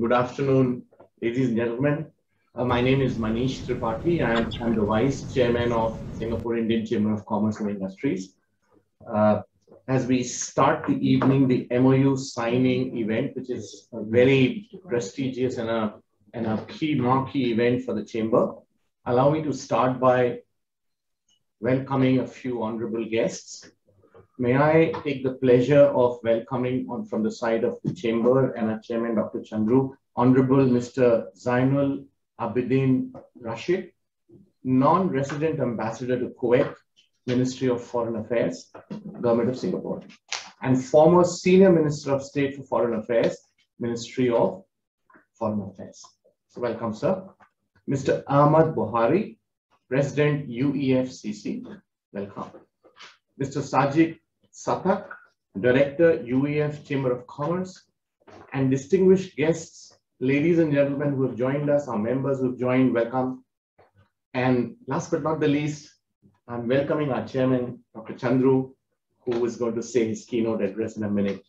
Good afternoon, ladies and gentlemen. My name is Manish Tripathi. I'm the Vice Chairman of Singapore Indian Chamber of Commerce and Industries. As we start the evening, the MoU signing event, which is a very prestigious and a key marquee event for the Chamber, allow me to start by welcoming a few honorable guests. May I take the pleasure of welcoming from the side of the Chamber and our Chairman, Dr. Chandru, Honorable Mr. Zainul Abidin Rashid, non-resident ambassador to Kuwait, Ministry of Foreign Affairs, Government of Singapore, and former Senior Minister of State for Foreign Affairs, Ministry of Foreign Affairs. So welcome, sir. Mr. Ahmad Buhari, President UEFCC, welcome. Mr. Sajid Satak, Director, UEF Chamber of Commerce, and distinguished guests, ladies and gentlemen who have joined us, our members who have joined, welcome. And last but not the least, I'm welcoming our Chairman, Dr. Chandru, who is going to say his keynote address in a minute.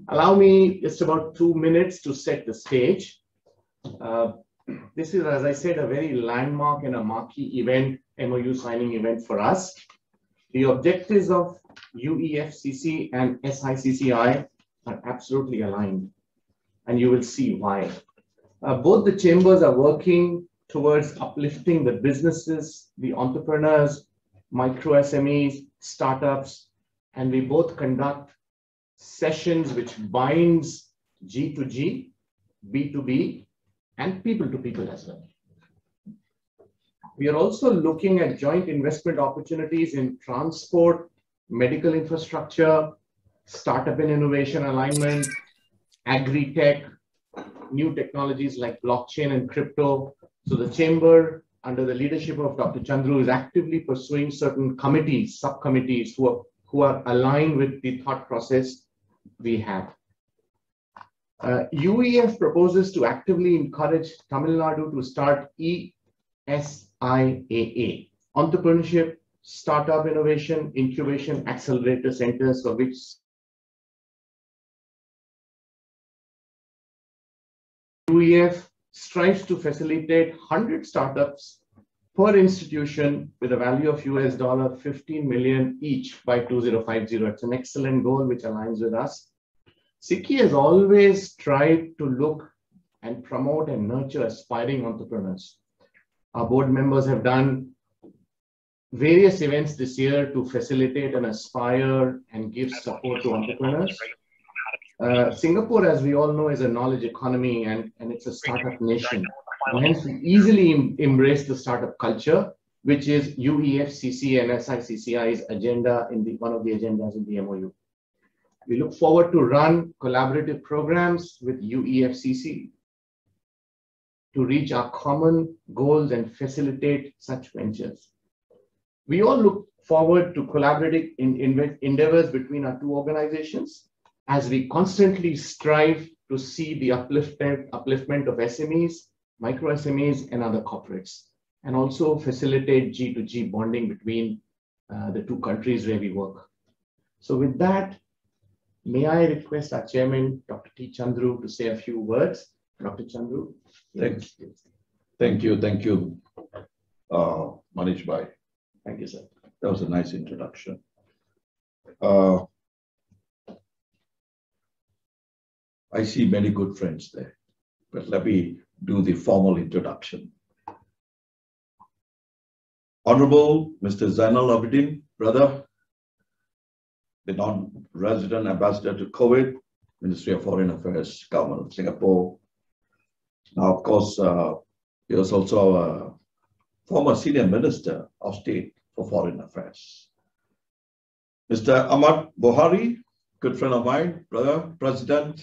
Allow me just about 2 minutes to set the stage. This is, as I said, a very landmark and a marquee event, MoU signing event for us. The objectives of UEFCC and SICCI are absolutely aligned, and you will see why. Both the chambers are working towards uplifting the businesses, the entrepreneurs, micro SMEs, startups, and we both conduct sessions which binds G2G, B2B, and people to people as well. We are also looking at joint investment opportunities in transport, medical infrastructure, startup and innovation alignment, agri-tech, new technologies like blockchain and crypto. So the Chamber, under the leadership of Dr. Chandru, is actively pursuing certain committees, subcommittees who are aligned with the thought process we have. UEF proposes to actively encourage Tamil Nadu to start ESIAA, Entrepreneurship, Startup Innovation, Incubation Accelerator Centers, for which UEF strives to facilitate 100 startups per institution with a value of $15 million each by 2050. It's an excellent goal which aligns with us. SICCI has always tried to look and promote and nurture aspiring entrepreneurs. Our board members have done various events this year to facilitate and aspire and give support to entrepreneurs. Singapore, as we all know, is a knowledge economy and it's a startup nation. And hence, we easily embrace the startup culture, which is UEFCC and SICCI's agenda one of the agendas in the MoU. We look forward to run collaborative programs with UEFCC to reach our common goals and facilitate such ventures. We all look forward to collaborating in endeavors between our two organizations as we constantly strive to see the upliftment of SMEs, micro SMEs, and other corporates, and also facilitate G2G bonding between the two countries where we work. So with that, may I request our Chairman, Dr. T. Chandru, to say a few words. Dr. Chandru. Thank you, Manish Bhai. Thank you, sir. That was a nice introduction. I see many good friends there, but let me do the formal introduction. Honorable Mr. Zainul Abidin, brother, the non-resident ambassador to Kuwait, Ministry of Foreign Affairs, Government of Singapore. Now, of course, he was also a former Senior Minister of State for Foreign Affairs. Mr. Ahmad Buhari, good friend of mine, brother, President,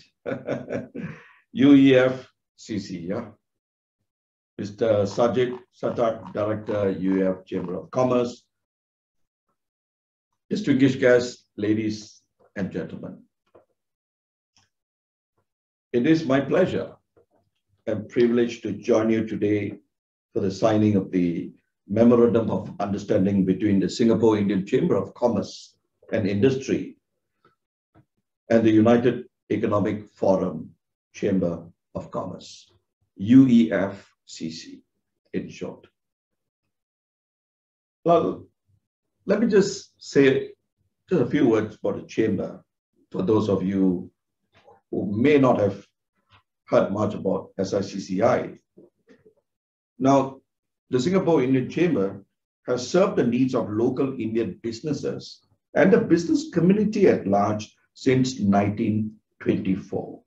UEFCC, yeah. Mr. Sajid Satak, Director, UEF Chamber of Commerce. Distinguished guests, ladies and gentlemen. It is my pleasure and privilege to join you today for the signing of the Memorandum of Understanding between the Singapore Indian Chamber of Commerce and Industry and the United Economic Forum Chamber of Commerce, UEFCC in short. Well, let me just say just a few words about the Chamber for those of you who may not have heard much about SICCI. Now, the Singapore Indian Chamber has served the needs of local Indian businesses and the business community at large since 1924.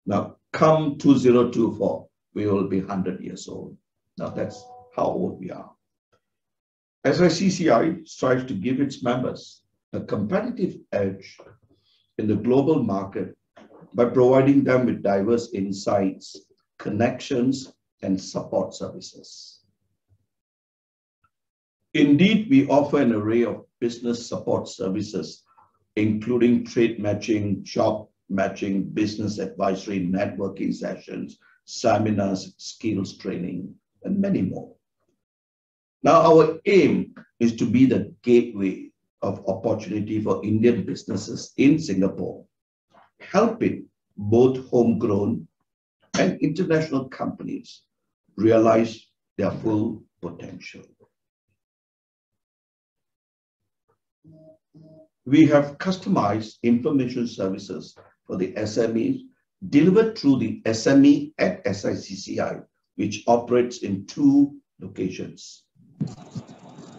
Now, come 2024, we will be 100 years old. Now, that's how old we are. SICCI strives to give its members a competitive edge in the global market by providing them with diverse insights, connections, and support services. Indeed, we offer an array of business support services, including trade matching, job matching, business advisory, networking sessions, seminars, skills training, and many more. Now, our aim is to be the gateway of opportunity for Indian businesses in Singapore, helping both homegrown and international companies realize their full potential. We have customized information services for the SMEs delivered through the SME at SICCI, which operates in 2 locations.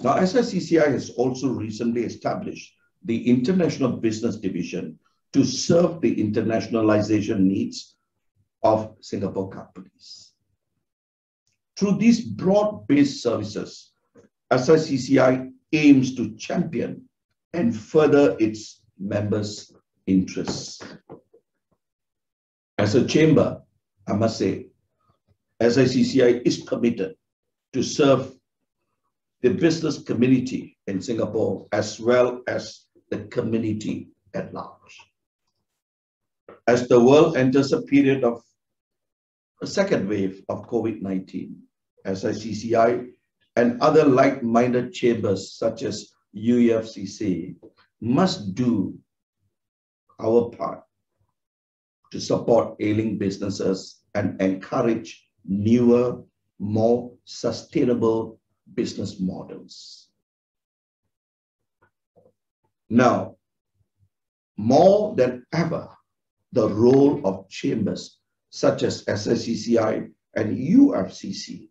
Now, SICCI has also recently established the International Business Division to serve the internationalization needs of Singapore companies. Through these broad-based services, SICCI aims to champion and further its members' interests. As a chamber, I must say, SICCI is committed to serve the business community in Singapore as well as the community at large. As the world enters a period of a second wave of COVID-19, SICCI and other like-minded chambers such as UEFCC must do our part to support ailing businesses and encourage newer, more sustainable business models. Now, more than ever, the role of chambers such as SICCI and UFCC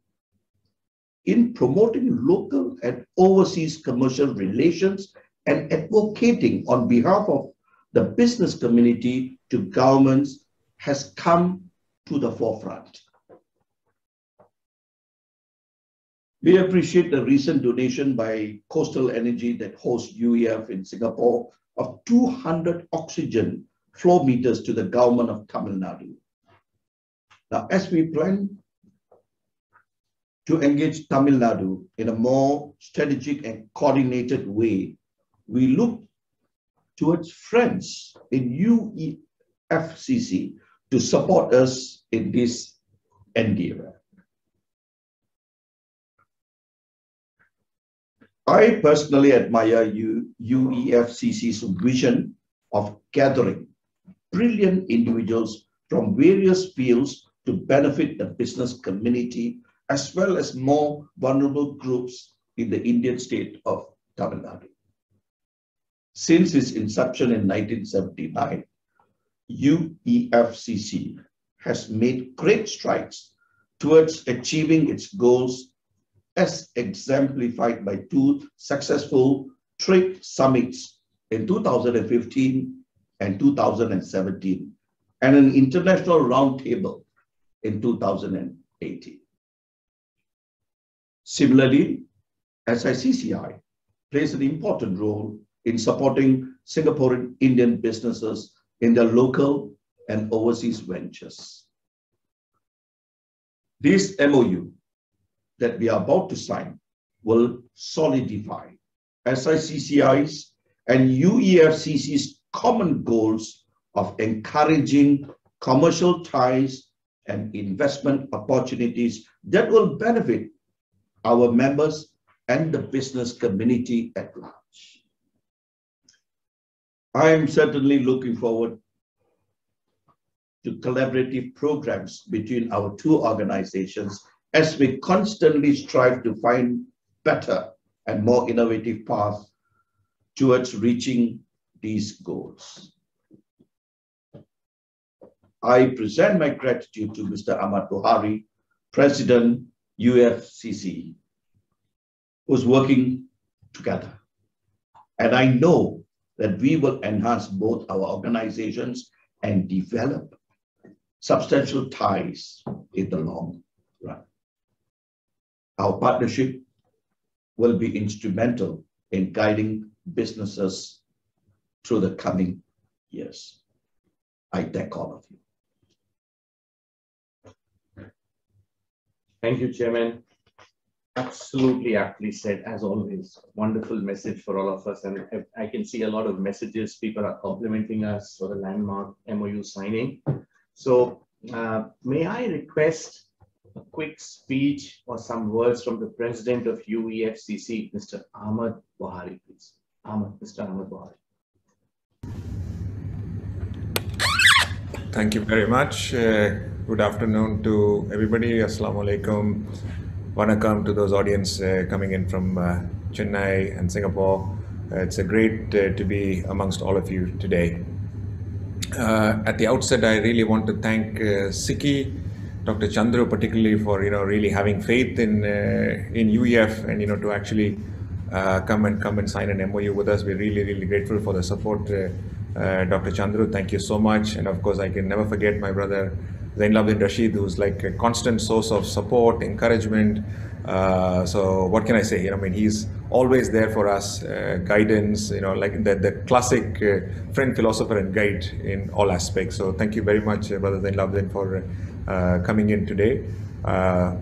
in promoting local and overseas commercial relations and advocating on behalf of the business community to governments has come to the forefront. We appreciate the recent donation by Coastal Energy that hosts UEF in Singapore of 200 oxygen flow meters to the government of Tamil Nadu. Now, as we plan to engage Tamil Nadu in a more strategic and coordinated way, we look towards friends in UEFCC to support us in this endeavor. I personally admire UEFCC's vision of gathering brilliant individuals from various fields to benefit the business community as well as more vulnerable groups in the Indian state of Tamil Nadu. Since its inception in 1979, UEFCC has made great strides towards achieving its goals as exemplified by 2 successful trade summits in 2015 and 2017, and an international roundtable in 2018. Similarly, SICCI plays an important role in supporting Singaporean Indian businesses in their local and overseas ventures. This MoU that we are about to sign will solidify SICCI's and UEFCC's common goals of encouraging commercial ties and investment opportunities that will benefit our members and the business community at large. I am certainly looking forward to collaborative programs between our two organizations as we constantly strive to find better and more innovative paths towards reaching these goals. I present my gratitude to Mr. Ahmad Buhari, President UEF, who's working together. And I know that we will enhance both our organizations and develop substantial ties in the long run. Our partnership will be instrumental in guiding businesses through the coming years. I thank all of you. Thank you, Chairman. Absolutely aptly said, as always. Wonderful message for all of us. And I can see a lot of messages. People are complimenting us for the landmark MoU signing. So may I request a quick speech or some words from the President of UEFCC, Mr. Ahmad Buhari, please. Mr. Ahmad Buhari. Thank you very much. Good afternoon to everybody. Assalamu alaikum. Vanakkam to those audience coming in from Chennai and Singapore. It's a great to be amongst all of you today. At the outset, I really want to thank SICCI, Dr. Chandru particularly for really having faith in UEF and to actually come and sign an MoU with us. We're really grateful for the support, Dr. Chandru. Thank you so much. And of course, I can never forget my brother Zainul Rashid, who's like a constant source of support, encouragement. So what can I say? He's always there for us, guidance, like the classic friend, philosopher and guide in all aspects. So thank you very much, Brother Zainul for coming in today.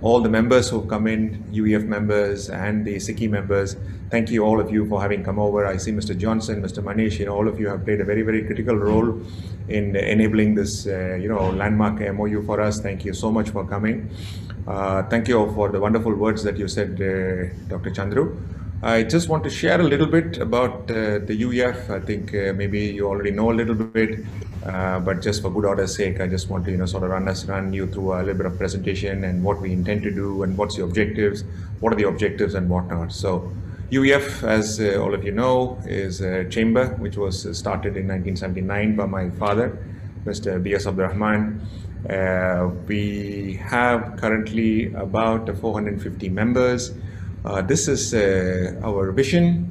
All the members who've come in, UEF members and the SICCI members, thank you all of you for having come over. I see Mr. Johnson, Mr. Manish, all of you have played a very critical role in enabling this, landmark MoU for us. Thank you so much for coming. Thank you all for the wonderful words that you said, Dr. Chandru. I just want to share a little bit about the UEF. I think maybe you already know a little bit, but just for good order's sake, I just want to sort of run you through a little bit of presentation and what we intend to do and what's the objectives, what are the objectives and whatnot. So UEF, as all of you know, is a chamber which was started in 1979 by my father, Mr. B.S. Abdurrahman. We have currently about 450 members. This is our vision,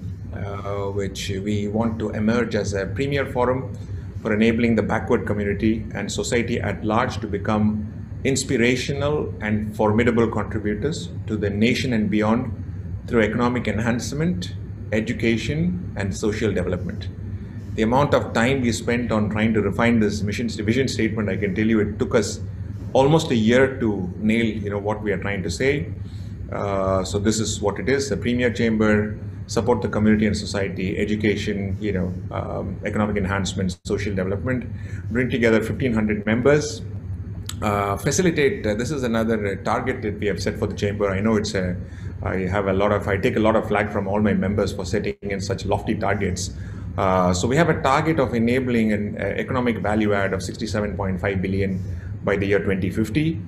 which we want to emerge as a premier forum for enabling the backward community and society at large to become inspirational and formidable contributors to the nation and beyond through economic enhancement, education, and social development. The amount of time we spent on trying to refine this vision statement, I can tell you it took us almost a year to nail what we are trying to say. So this is what it is: a premier chamber, support the community and society, education, economic enhancement, social development, bring together 1,500 members, facilitate. This is another target that we have set for the chamber. I know I take a lot of flack from all my members for setting in such lofty targets. So we have a target of enabling an economic value add of 67.5 billion by the year 2050.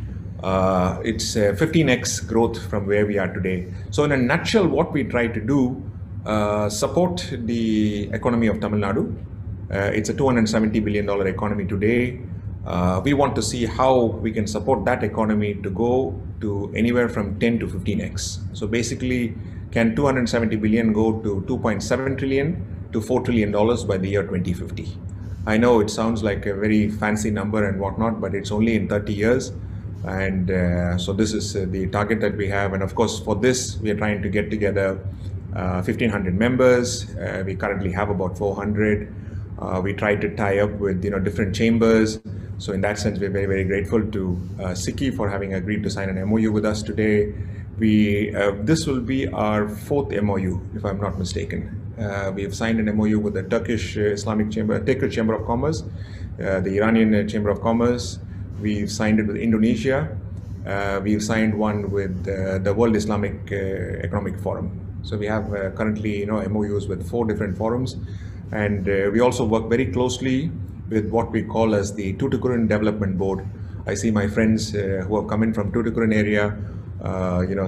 It's 15x growth from where we are today. So in a nutshell, what we try to do, support the economy of Tamil Nadu. It's a $270 billion economy today. We want to see how we can support that economy to go to anywhere from 10 to 15x. So basically, can 270 billion go to 2.7 trillion to $4 trillion by the year 2050? I know it sounds like a very fancy number and whatnot, but it's only in 30 years. And so this is the target that we have. And of course, for this, we are trying to get together 1,500 members. We currently have about 400. We try to tie up with different chambers. So in that sense, we're very grateful to SICCI for having agreed to sign an MoU with us today. This will be our fourth MoU, if I'm not mistaken. We have signed an MoU with the Turkish Chamber of Commerce, the Iranian Chamber of Commerce. We've signed it with Indonesia. We've signed one with the World Islamic Economic Forum. So we have currently MoUs with 4 different forums. And we also work very closely with what we call as the Tuticorin Development Board. I see my friends who have come in from Tuticorin area.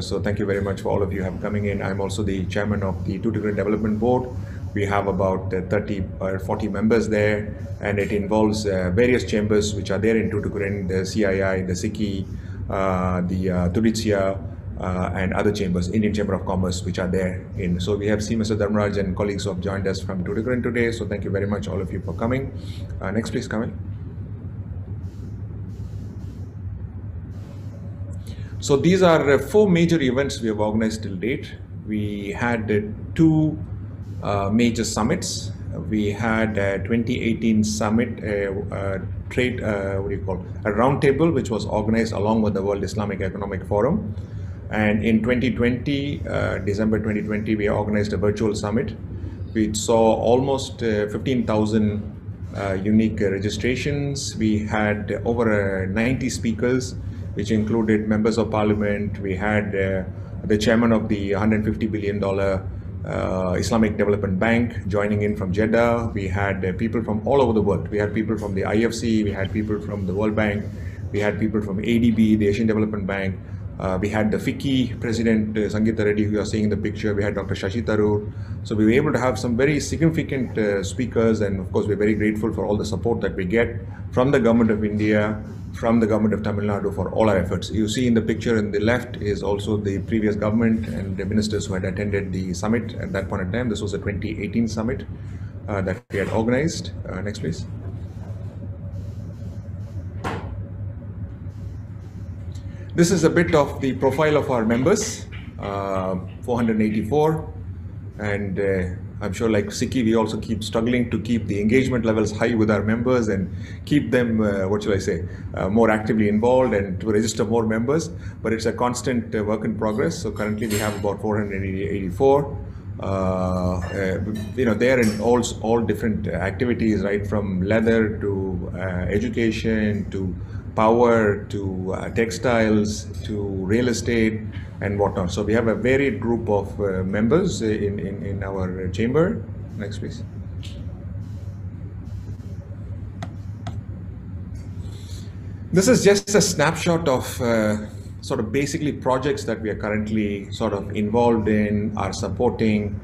So thank you very much for all of you have coming in. I'm also the chairman of the Tuticorin Development Board. We have about 30 or 40 members there, and it involves various chambers which are there in Tuticorin, the CII, the SICCI, the Tuditsia, and other chambers, Indian Chamber of Commerce, which are there in. So we have seen Mr. Dharmaraj and colleagues who have joined us from Tuticorin today. So thank you very much, all of you, for coming. Next, please, Kamil. So these are 4 major events we have organized till date. We had 2 major summits. We had a 2018 summit, trade, a roundtable, which was organized along with the World Islamic Economic Forum. And in 2020, December 2020, we organized a virtual summit. We saw almost 15,000 unique registrations. We had over 90 speakers, which included members of parliament. We had the chairman of the $150 billion Islamic Development Bank joining in from Jeddah. We had people from all over the world. We had people from the IFC, we had people from the World Bank, we had people from ADB, the Asian Development Bank. We had the FICCI president, Sangeeta Reddy, who you are seeing in the picture. We had Dr. Shashi Tharoor. So we were able to have some very significant speakers, and of course we're very grateful for all the support that we get from the government of India, from the government of Tamil Nadu for all our efforts. You see in the picture on the left is also the previous government and the ministers who had attended the summit at that point in time. This was a 2018 summit that we had organized. Next, please. This is a bit of the profile of our members, 484, and I'm sure like SICCI, we also keep struggling to keep the engagement levels high with our members and keep them, more actively involved and to register more members, but it's a constant work in progress. So currently we have about 484. They're in all different activities, right from leather to education to power to textiles to real estate and whatnot. So we have a varied group of members in our chamber. Next, please. This is just a snapshot of sort of basically projects that we are currently sort of involved in, are supporting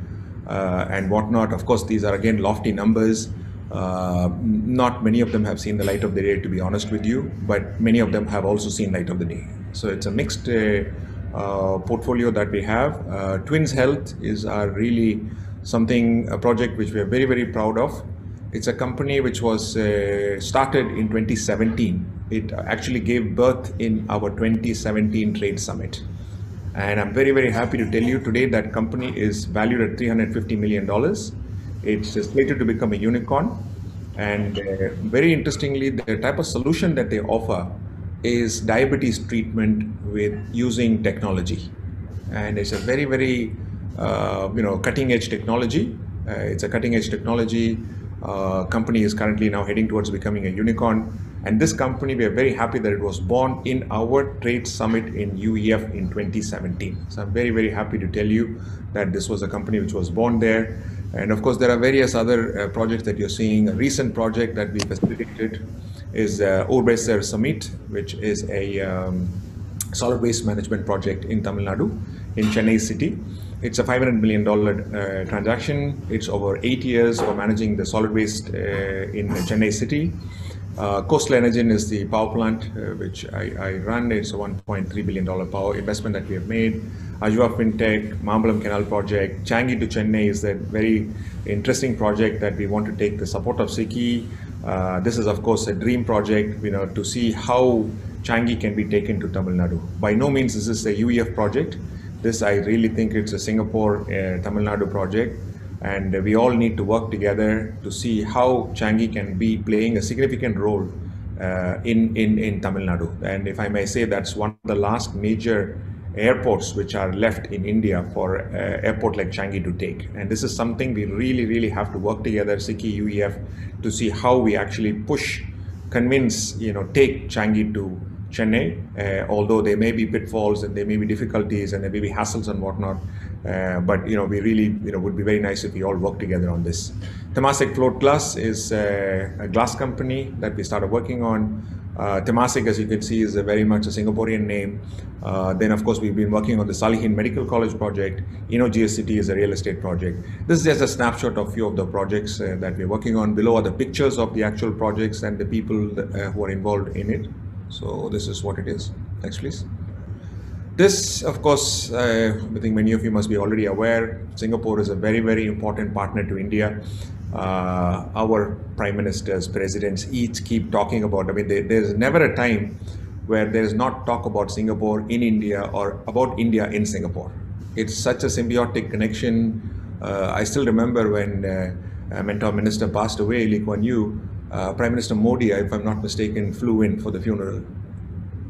and whatnot. Of course, these are again lofty numbers. Not many of them have seen the light of the day, to be honest with you, but many of them have also seen light of the day. So it's a mixed portfolio that we have. Twins Health is a project which we are very, very proud of. It's a company which was started in 2017. It actually gave birth in our 2017 Trade Summit. And I'm very, very happy to tell you today that company is valued at $350 million. It's slated to become a unicorn. And very interestingly, the type of solution that they offer is diabetes treatment with using technology. And it's a very, very, cutting edge technology. It's a cutting edge technology. Company is currently now heading towards becoming a unicorn. And this company, we are very happy that it was born in our trade summit in UEF in 2017. So I'm very, very happy to tell you that this was a company which was born there. And of course, there are various other projects that you're seeing. A recent project that we facilitated is Urbeser Summit, which is a solid waste management project in Tamil Nadu, in Chennai city. It's a $500 million transaction. It's over 8 years for managing the solid waste in Chennai city. Coastal Energy is the power plant which I run. It's a $1.3 billion power investment that we have made. Ajwa FinTech, Mambalam Canal project, Changi to Chennai is a very interesting project that we want to take the support of SICCI. This is of course a dream project, to see how Changi can be taken to Tamil Nadu. By no means is this a UEF project. This, I really think it's a Singapore Tamil Nadu project. And we all need to work together to see how Changi can be playing a significant role in Tamil Nadu. And if I may say, that's one of the last major airports which are left in India for airport like Changi to take. And this is something we really, really have to work together, SICCI, UEF, to see how we actually convince, take Changi to Chennai, although there may be pitfalls and there may be difficulties and there may be hassles and whatnot. But we really would be very nice if we all work together on this. Temasek Float Glass is a glass company that we started working on. Temasek, as you can see, is very much a Singaporean name. Then, of course, we've been working on the Salihin Medical College project. GSCity is a real estate project. This is just a snapshot of a few of the projects that we're working on. Below are the pictures of the actual projects and the people who are involved in it. So this is what it is. Next, please. This, of course, I think many of you must be already aware, Singapore is a very, very important partner to India. Our prime ministers, presidents, each keep talking about, there's never a time where there is not talk about Singapore in India or about India in Singapore. It's such a symbiotic connection. I still remember when a mentor minister passed away, Lee Kuan Yew, Prime Minister Modi, if I'm not mistaken, flew in for the funeral.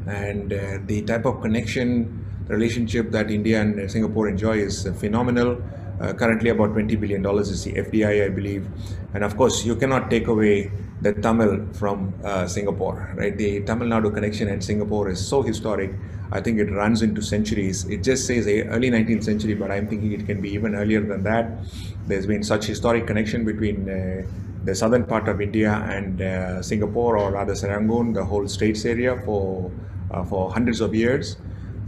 And the type of connection, relationship that India and Singapore enjoy is phenomenal. Currently about $20 billion is the FDI, I believe. And of course, you cannot take away the Tamil from Singapore, right? The Tamil Nadu connection and Singapore is so historic. I think it runs into centuries. It just says early 19th century, but I'm thinking it can be even earlier than that. There's been such historic connection between the southern part of India and Singapore, or rather Serangoon, the whole Straits area for hundreds of years.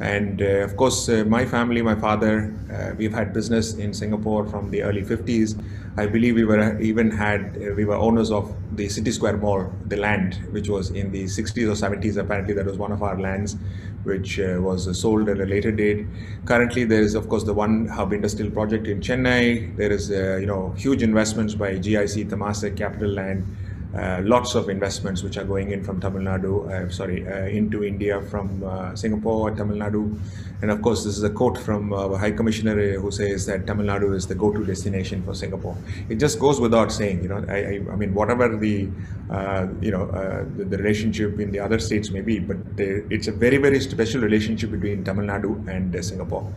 And of course, my family, my father, we've had business in Singapore from the early 50s. I believe we were owners of the City Square Mall, the land, which was in the 60s or 70s. Apparently, that was one of our lands, which was sold at a later date. Currently, there is, of course, the One Hub Industrial Project in Chennai. There is, huge investments by GIC, Temasek, Capital Land. Lots of investments which are going in from Tamil Nadu, into India from Singapore, Tamil Nadu. And of course, this is a quote from High Commissioner who says that Tamil Nadu is the go-to destination for Singapore. It just goes without saying, I mean, whatever the relationship in the other states may be, but it's a very, very special relationship between Tamil Nadu and Singapore,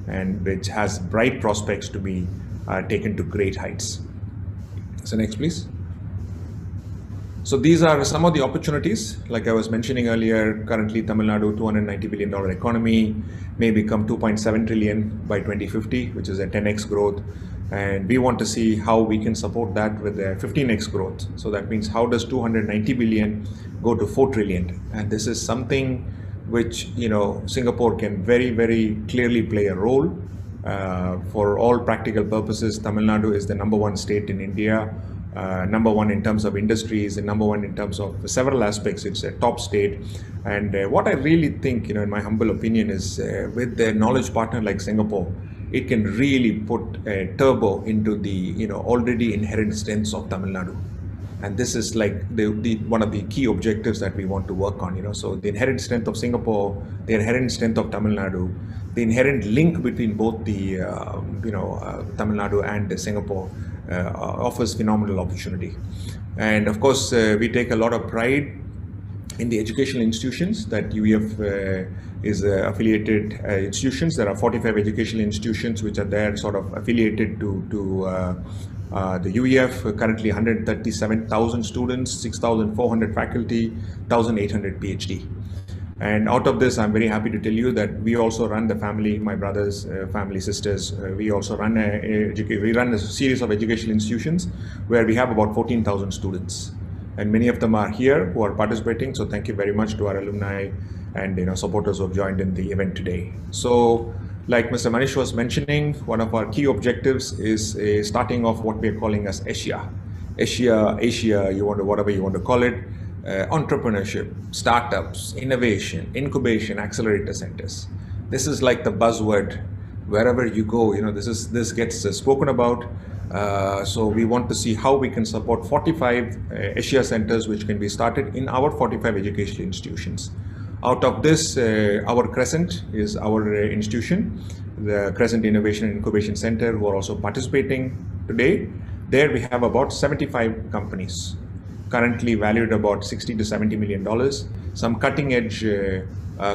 and which has bright prospects to be taken to great heights. So next, please. So these are some of the opportunities. Like I was mentioning earlier, currently Tamil Nadu, $290 billion economy, may become 2.7 trillion by 2050, which is a 10x growth. And we want to see how we can support that with a 15x growth. So that means how does 290 billion go to 4 trillion? And this is something which, Singapore can very, very clearly play a role. For all practical purposes, Tamil Nadu is the #1 state in India. #1 in terms of industries and #1 in terms of several aspects. It's a top state. And what I really think, in my humble opinion, is with a knowledge partner like Singapore, it can really put a turbo into the already inherent strengths of Tamil Nadu. And this is like one of the key objectives that we want to work on. So the inherent strength of Singapore, the inherent strength of Tamil Nadu, the inherent link between both the Tamil Nadu and Singapore offers phenomenal opportunity. And of course, we take a lot of pride in the educational institutions that UEF is affiliated institutions. There are 45 educational institutions which are there sort of affiliated to the UEF. Currently 137,000 students, 6,400 faculty, 1,800 PhD. And out of this, I'm very happy to tell you that we also run the family, my brothers, family, sisters. We also run a series of educational institutions where we have about 14,000 students. And many of them are here who are participating. So thank you very much to our alumni and supporters who have joined in the event today. So like Mr. Manish was mentioning, one of our key objectives is starting off what we're calling as Asia, whatever you want to call it. Entrepreneurship, startups, innovation, incubation, accelerator centers. This is like the buzzword wherever you go. This gets spoken about. So we want to see how we can support 45 Asia centers which can be started in our 45 educational institutions. Out of this, our Crescent is our institution, the Crescent Innovation and Incubation Center, who are also participating today. There we have about 75 companies, currently valued about $60 to $70 million. Some cutting edge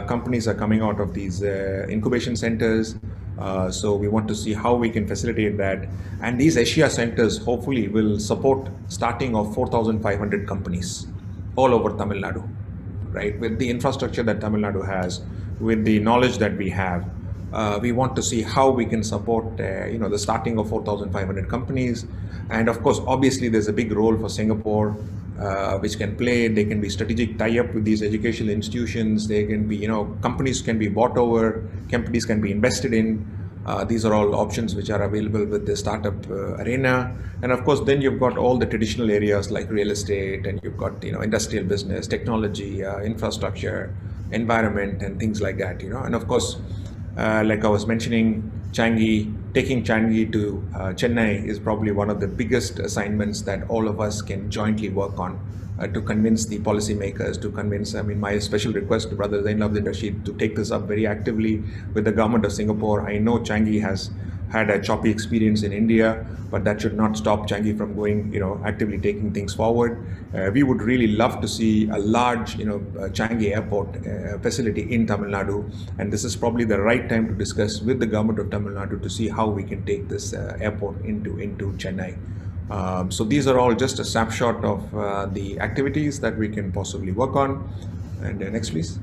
companies are coming out of these incubation centers. So we want to see how we can facilitate that. And these Asia centers hopefully will support starting of 4,500 companies all over Tamil Nadu, right? With the infrastructure that Tamil Nadu has, with the knowledge that we have, We want to see how we can support, the starting of 4,500 companies. And of course, obviously, there's a big role for Singapore, which can play. They can be strategic tie-up with these educational institutions. They can be, companies can be bought over, companies can be invested in. These are all options which are available with the startup arena. And of course, then you've got all the traditional areas like real estate, and you've got, industrial business, technology, infrastructure, environment, and things like that, And of course, like I was mentioning, taking Changi to Chennai is probably one of the biggest assignments that all of us can jointly work on to convince the policymakers, to convince, my special request to Brother Zainal Abidin Rashid to take this up very actively with the government of Singapore. I know Changi has had a choppy experience in India, but that should not stop Changi from going, actively taking things forward. We would really love to see a large, Changi airport facility in Tamil Nadu, and this is probably the right time to discuss with the government of Tamil Nadu to see how we can take this airport into Chennai. So these are all just a snapshot of the activities that we can possibly work on. And next, please.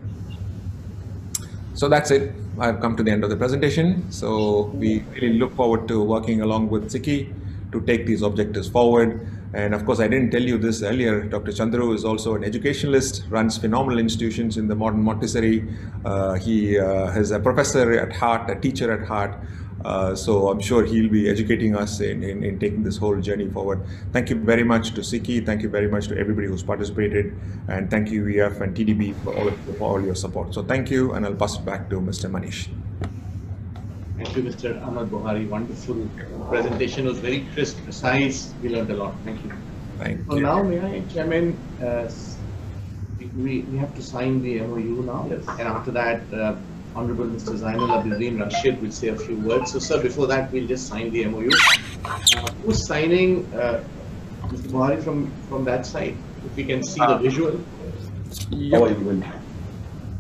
So that's it. I've come to the end of the presentation. So we really look forward to working along with SICCI to take these objectives forward. And of course, I didn't tell you this earlier. Dr. Chandru is also an educationalist, runs phenomenal institutions in the modern Montessori. He is a professor at heart, a teacher at heart. So I'm sure he'll be educating us in taking this whole journey forward. Thank you very much to SICCI. Thank you very much to everybody who's participated. And thank you, UEF and TDB, for all your support. So thank you, and I'll pass it back to Mr. Manish. Thank you, Mr. Ahmed Buhari. Wonderful presentation. It was very crisp, precise. We learned a lot. Thank you. Thank you. So now, may I, Chairman, we have to sign the MoU now. Yes. And after that, Honorable Mr. Zainal Abidin Rashid will say a few words. So, sir, before that, we'll just sign the MoU. Who's signing, Mr. Buhari, from that side? If we can see the visual. Yep.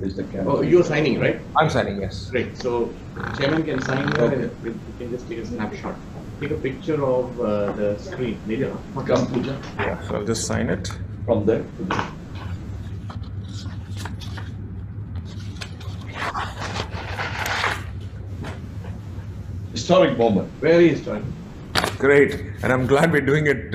Is the camera? Oh, you're signing, right? I'm signing, yes. Great. So, Chairman can sign here, Okay. and we can just take a snapshot. Take a picture of the screen. Later. Come, Puja. Yeah, so I'll just sign it. From there. Historic moment. Very historic. Great. And I'm glad we're doing it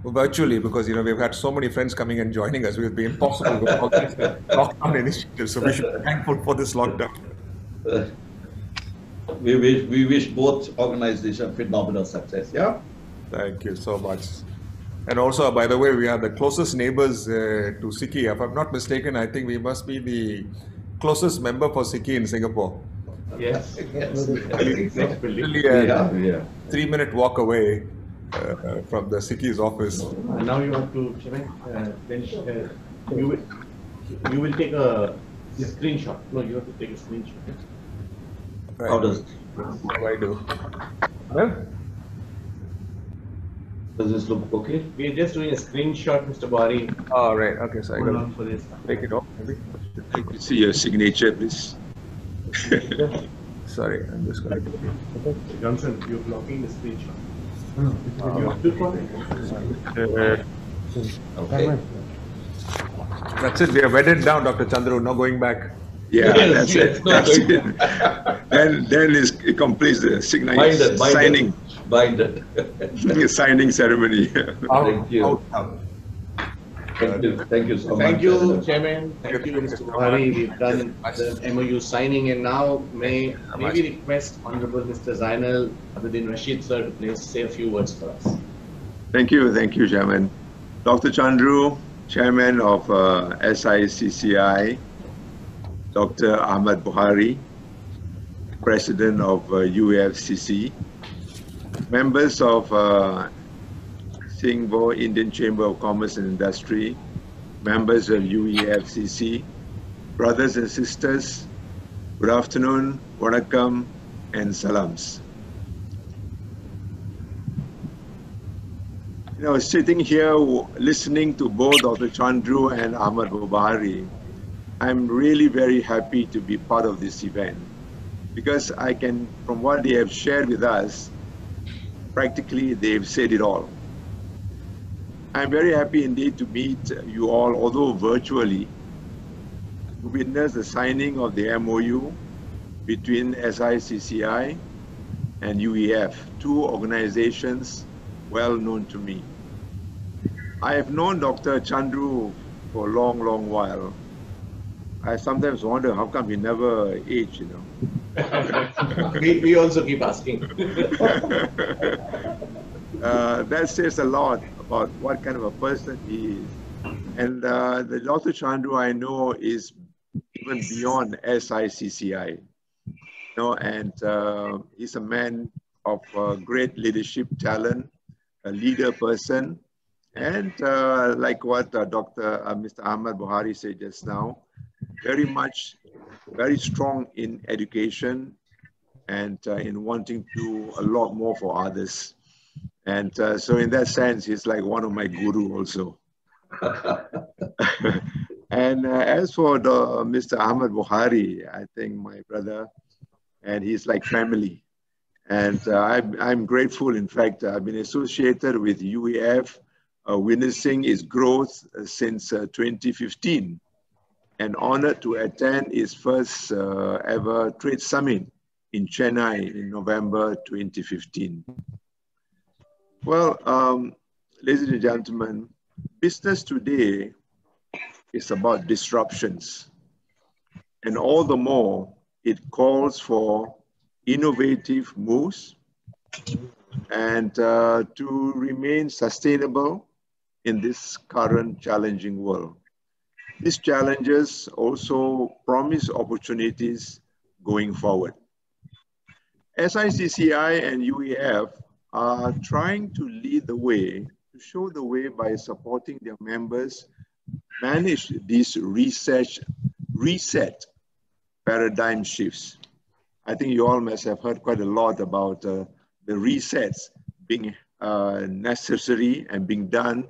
virtually, because we've had so many friends coming and joining us. It would be impossible with all these lockdown initiatives. So we should be thankful for this lockdown. We wish both organizations phenomenal success. Yeah. Thank you so much. And also, by the way, we are the closest neighbors to SICCI. If I'm not mistaken, I think we must be the closest member for SICCI in Singapore. Yes. Yes. Literally a 3-minute walk away from the SICCI's office. And now you have to, then you will take a screenshot. No, you have to take a screenshot. Right. How does What do I do? Well, does this look okay? We are just doing a screenshot, Mr. Buhari. all right. Okay, so I Hold got on for this. take it off, maybe. I could see your signature, please. Sorry, I'm just going to. Johnson, you're blocking the screenshot. You have to call it. Okay. That's it. We are wedded down, Dr. Chandru. No going back. Yeah, Yes, that's yes. it. That's it. Then it completes the Binded, signing binded. signing ceremony. Thank you. Out. Thank you so much. Thank you, Chairman. Thank you, Mr. Buhari. We've done the MoU signing, and now may we request Honorable Mr. Zainal Abidin Rashid, sir, to please say a few words for us. Thank you, Chairman. Dr. Chandru, Chairman of SICCI, Dr. Ahmed Buhari, President of UEFCC, members of Singapore Indian Chamber of Commerce and Industry, members of UEFCC, brothers and sisters, good afternoon, wanakam, and salams. Sitting here listening to both Dr. Chandru and Ahmed Buhari, I'm really very happy to be part of this event, because I can, from what they have shared with us, practically they've said it all. I'm very happy indeed to meet you all, although virtually, to witness the signing of the MoU between SICCI and UEF, two organizations well known to me. I have known Dr. Chandru for a long, long while. I sometimes wonder how come he never aged, you know. we also keep asking. That says a lot about what kind of a person he is. And the Dr. Chandru I know is even beyond SICCI. You know, and he's a man of great leadership talent, a leader person, and like what Mr. Ahmad Buhari said just now, very strong in education and in wanting to do a lot more for others. And so in that sense, he's like one of my guru also. And as for Mr. Ahmad Buhari, I think my brother, and he's like family. And I'm grateful. In fact, I've been associated with UEF, witnessing its growth since 2015, and honored to attend its first ever trade summit in Chennai in November 2015. Well, ladies and gentlemen, business today is about disruptions. And all the more, it calls for innovative moves and to remain sustainable in this current challenging world. These challenges also promise opportunities going forward. SICCI and UEF are trying to lead the way, to show the way by supporting their members manage these reset paradigm shifts. I think you all must have heard quite a lot about the resets being necessary and being done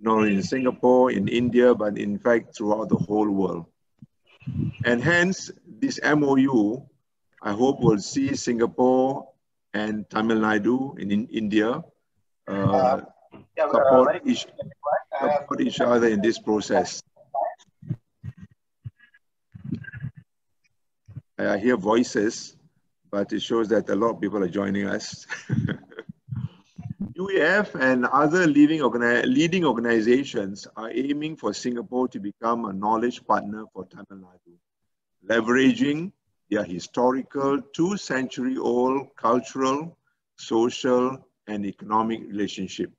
not only in Singapore, in India, but in fact throughout the whole world. And hence, this MoU, I hope will see Singapore and Tamil Nadu in India support each other in this process. I hear voices, but it shows that a lot of people are joining us. UEF and other leading organizations are aiming for Singapore to become a knowledge partner for Tamil Nadu, leveraging their historical 2-century-old cultural, social, and economic relationship.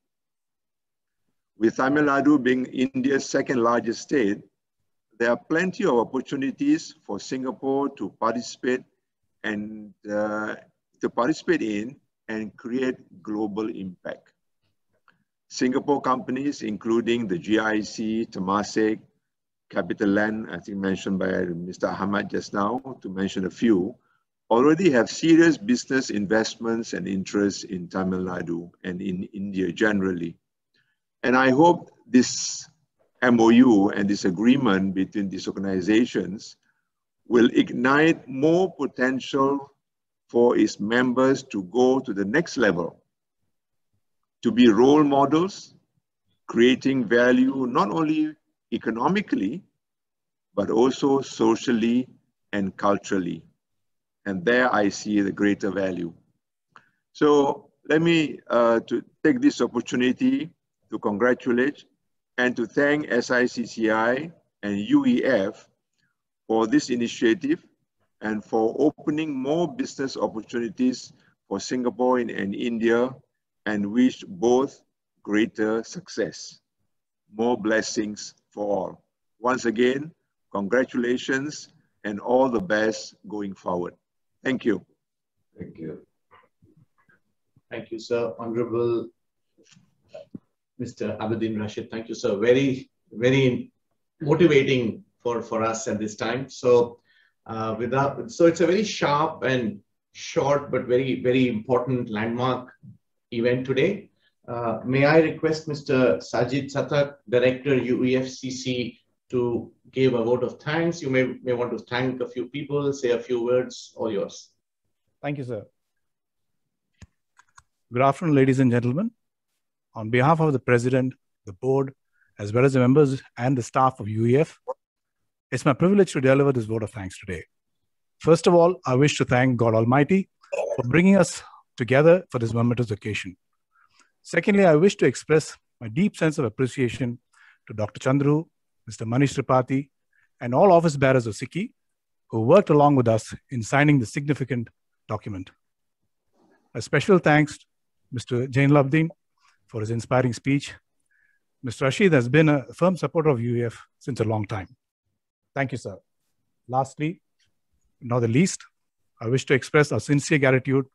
With Tamil Nadu being India's second largest state, there are plenty of opportunities for Singapore to participate in and create global impact. Singapore companies, including the GIC, Temasek, CapitaLand, I think mentioned by Mr. Ahmad just now, to mention a few, already have serious business investments and interests in Tamil Nadu and in India generally. And I hope this MoU and this agreement between these organizations will ignite more potential for its members to go to the next level, to be role models, creating value not only economically, but also socially and culturally. And there I see the greater value. So let me to take this opportunity to congratulate and to thank SICCI and UEF for this initiative and for opening more business opportunities for Singapore and India, and wish both greater success. More blessings for all. Once again, congratulations and all the best going forward. Thank you. Thank you. Thank you, sir. Honorable Mr. Abedin Rashid, thank you, sir. Very, very motivating for us at this time. So, so it's a very sharp and short, but very, very important landmark event today. May I request Mr. Sajid Satak, Director, UEFCC, to give a vote of thanks. You may want to thank a few people, say a few words, all yours. Thank you, sir. Good afternoon, ladies and gentlemen. On behalf of the President, the Board, as well as the members and the staff of UEF, it's my privilege to deliver this vote of thanks today. First of all, I wish to thank God Almighty for bringing us together for this momentous occasion. Secondly, I wish to express my deep sense of appreciation to Dr. Chandru, Mr. Manish Tripathi, and all office bearers of SICCI who worked along with us in signing this significant document. A special thanks to Mr. Zainal Abidin for his inspiring speech. Mr. Rashid has been a firm supporter of UEF since a long time. Thank you, sir. Lastly, not the least, I wish to express our sincere gratitude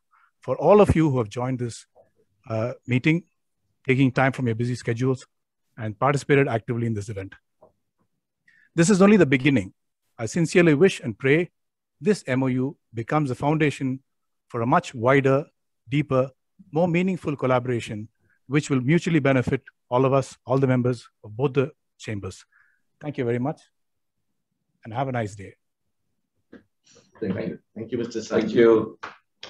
for all of you who have joined this meeting, taking time from your busy schedules, and participated actively in this event. This is only the beginning. I sincerely wish and pray this MoU becomes a foundation for a much wider, deeper, more meaningful collaboration, which will mutually benefit all of us, all the members of both the chambers. Thank you very much, and have a nice day. Thank you, Mr. Sajid. Thank you.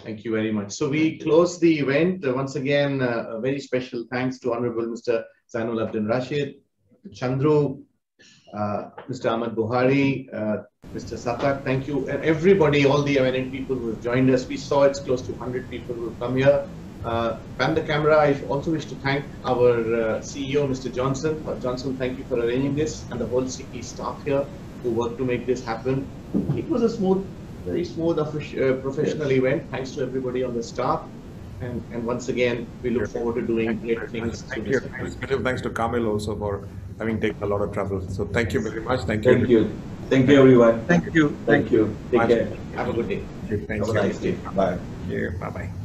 Thank you very much. So we close the event. Once again, a very special thanks to Honorable Mr. Zainal Abidin Rashid, Chandru, Mr. Ahmed Buhari, Mr. Satak. Thank you. And everybody, all the eminent people who have joined us. We saw it's close to 100 people who have come here. Pan the camera. I also wish to thank our CEO, Mr. Johnson. Johnson, thank you for arranging this, and the whole SICCI staff here who worked to make this happen. It was a very smooth, professional event. Thanks to everybody on the staff. And once again, we look forward to doing great things. Thank you. Special thanks to Kamil also for having taken a lot of trouble. So thank you very much. Thank you. Thank you, everyone. Thank you. Thank you. Take care. Have a good day. Thank you. Have a nice day. Bye. Thank you. Bye-bye.